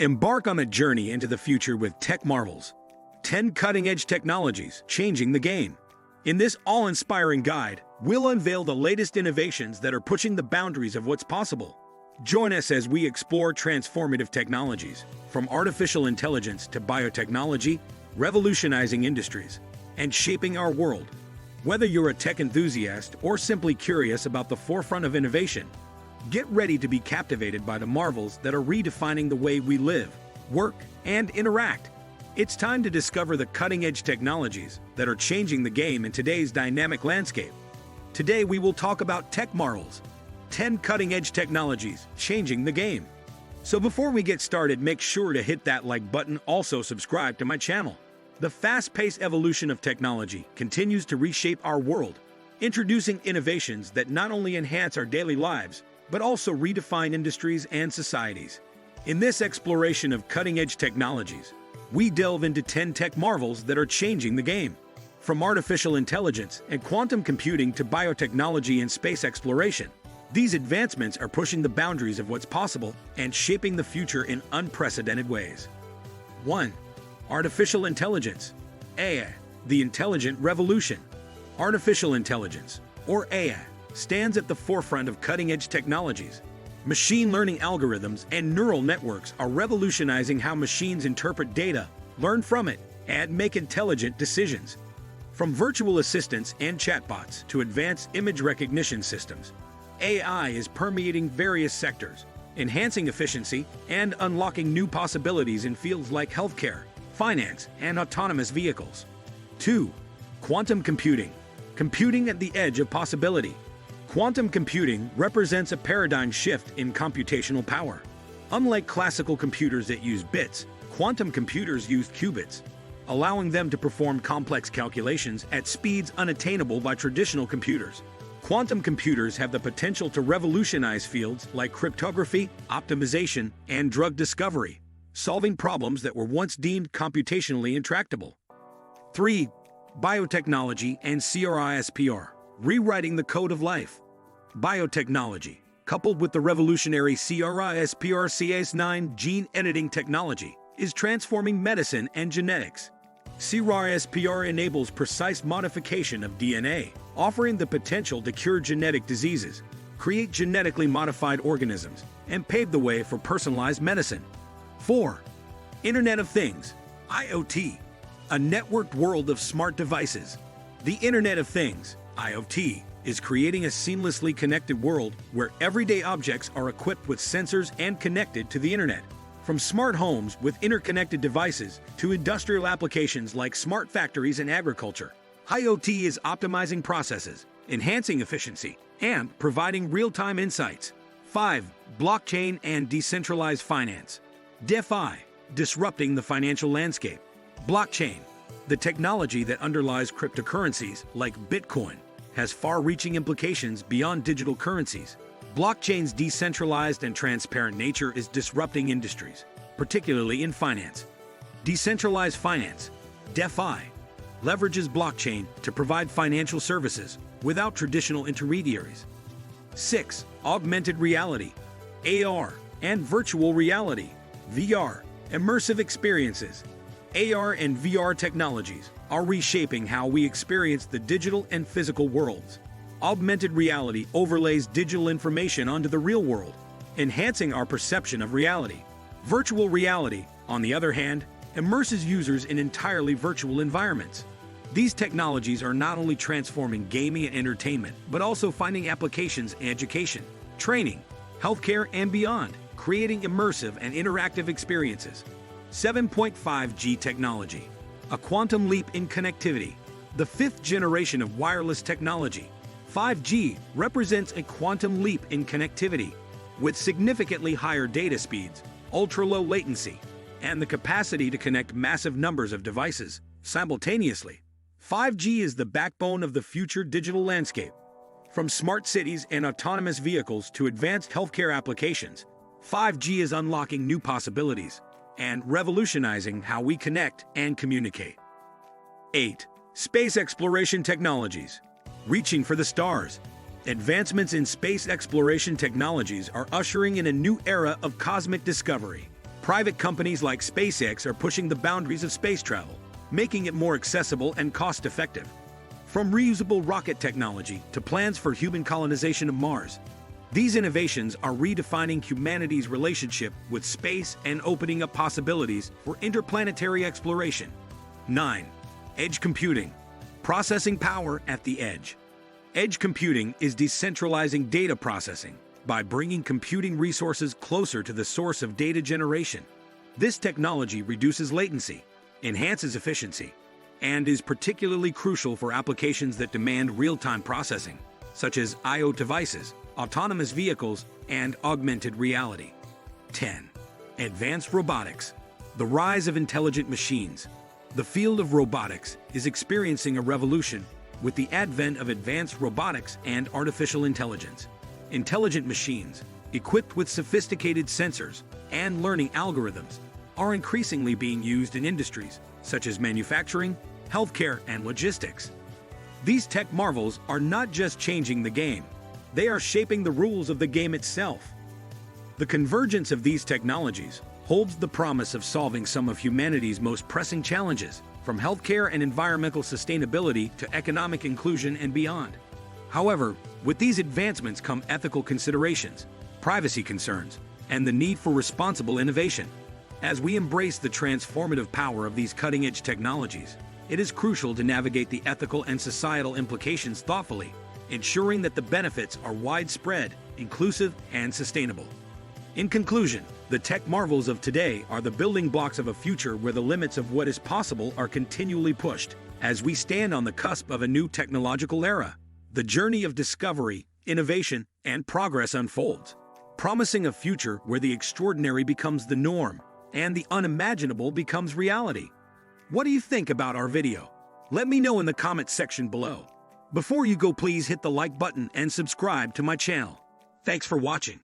Embark on a journey into the future with Tech Marvels, 10 cutting-edge technologies changing the game. In this awe-inspiring guide, we'll unveil the latest innovations that are pushing the boundaries of what's possible. Join us as we explore transformative technologies, from artificial intelligence to biotechnology, revolutionizing industries and shaping our world. Whether you're a tech enthusiast or simply curious about the forefront of innovation, get ready to be captivated by the marvels that are redefining the way we live, work, and interact. It's time to discover the cutting-edge technologies that are changing the game in today's dynamic landscape. Today we will talk about Tech Marvels, 10 cutting-edge technologies changing the game. So before we get started, make sure to hit that like button, also subscribe to my channel. The fast-paced evolution of technology continues to reshape our world, introducing innovations that not only enhance our daily lives, but also redefine industries and societies. In this exploration of cutting-edge technologies, we delve into 10 tech marvels that are changing the game. From artificial intelligence and quantum computing to biotechnology and space exploration, these advancements are pushing the boundaries of what's possible and shaping the future in unprecedented ways. 1. Artificial intelligence. AI, the intelligent revolution. Artificial intelligence, or AI, stands at the forefront of cutting-edge technologies. Machine learning algorithms and neural networks are revolutionizing how machines interpret data, learn from it, and make intelligent decisions. From virtual assistants and chatbots to advanced image recognition systems, AI is permeating various sectors, enhancing efficiency and unlocking new possibilities in fields like healthcare, finance, and autonomous vehicles. 2. Quantum computing. Computing at the edge of possibility. Quantum computing represents a paradigm shift in computational power. Unlike classical computers that use bits, quantum computers use qubits, allowing them to perform complex calculations at speeds unattainable by traditional computers. Quantum computers have the potential to revolutionize fields like cryptography, optimization, and drug discovery, solving problems that were once deemed computationally intractable. 3. Biotechnology and CRISPR, rewriting the code of life. Biotechnology, coupled with the revolutionary CRISPR-Cas9 gene editing technology, is transforming medicine and genetics. CRISPR enables precise modification of DNA, offering the potential to cure genetic diseases, create genetically modified organisms, and pave the way for personalized medicine. 4. Internet of Things, IoT, a networked world of smart devices. The Internet of Things, IoT, is creating a seamlessly connected world where everyday objects are equipped with sensors and connected to the internet. From smart homes with interconnected devices to industrial applications like smart factories and agriculture, IoT is optimizing processes, enhancing efficiency, and providing real-time insights. 5. Blockchain and decentralized finance. DeFi, disrupting the financial landscape. Blockchain, the technology that underlies cryptocurrencies like Bitcoin, has far-reaching implications beyond digital currencies. Blockchain's decentralized and transparent nature is disrupting industries, particularly in finance. Decentralized finance, DeFi, leverages blockchain to provide financial services without traditional intermediaries. 6. Augmented reality, AR, and virtual reality, VR, immersive experiences. AR and VR technologies are reshaping how we experience the digital and physical worlds. Augmented reality overlays digital information onto the real world, enhancing our perception of reality. Virtual reality, on the other hand, immerses users in entirely virtual environments. These technologies are not only transforming gaming and entertainment, but also finding applications in education, training, healthcare, and beyond, creating immersive and interactive experiences. 7.5G technology, a quantum leap in connectivity. The fifth generation of wireless technology, 5G, represents a quantum leap in connectivity, with significantly higher data speeds, ultra-low latency, and the capacity to connect massive numbers of devices simultaneously. 5G is the backbone of the future digital landscape. From smart cities and autonomous vehicles to advanced healthcare applications, 5G is unlocking new possibilities and revolutionizing how we connect and communicate. 8. Space exploration technologies, reaching for the stars. Advancements in space exploration technologies are ushering in a new era of cosmic discovery. Private companies like SpaceX are pushing the boundaries of space travel, making it more accessible and cost-effective. From reusable rocket technology to plans for human colonization of Mars, these innovations are redefining humanity's relationship with space and opening up possibilities for interplanetary exploration. 9. Edge computing. Processing power at the edge. Edge computing is decentralizing data processing by bringing computing resources closer to the source of data generation. This technology reduces latency, enhances efficiency, and is particularly crucial for applications that demand real-time processing, such as IoT devices, autonomous vehicles, and augmented reality. 10. Advanced robotics. The rise of intelligent machines. The field of robotics is experiencing a revolution with the advent of advanced robotics and artificial intelligence. Intelligent machines, equipped with sophisticated sensors and learning algorithms, are increasingly being used in industries such as manufacturing, healthcare, and logistics. These tech marvels are not just changing the game, they are shaping the rules of the game itself. The convergence of these technologies holds the promise of solving some of humanity's most pressing challenges, from healthcare and environmental sustainability to economic inclusion and beyond. However, with these advancements come ethical considerations, privacy concerns, and the need for responsible innovation. As we embrace the transformative power of these cutting-edge technologies, it is crucial to navigate the ethical and societal implications thoughtfully, ensuring that the benefits are widespread, inclusive, and sustainable. In conclusion, the tech marvels of today are the building blocks of a future where the limits of what is possible are continually pushed. As we stand on the cusp of a new technological era, the journey of discovery, innovation, and progress unfolds, promising a future where the extraordinary becomes the norm and the unimaginable becomes reality. What do you think about our video? Let me know in the comments section below. Before you go, please hit the like button and subscribe to my channel. Thanks for watching.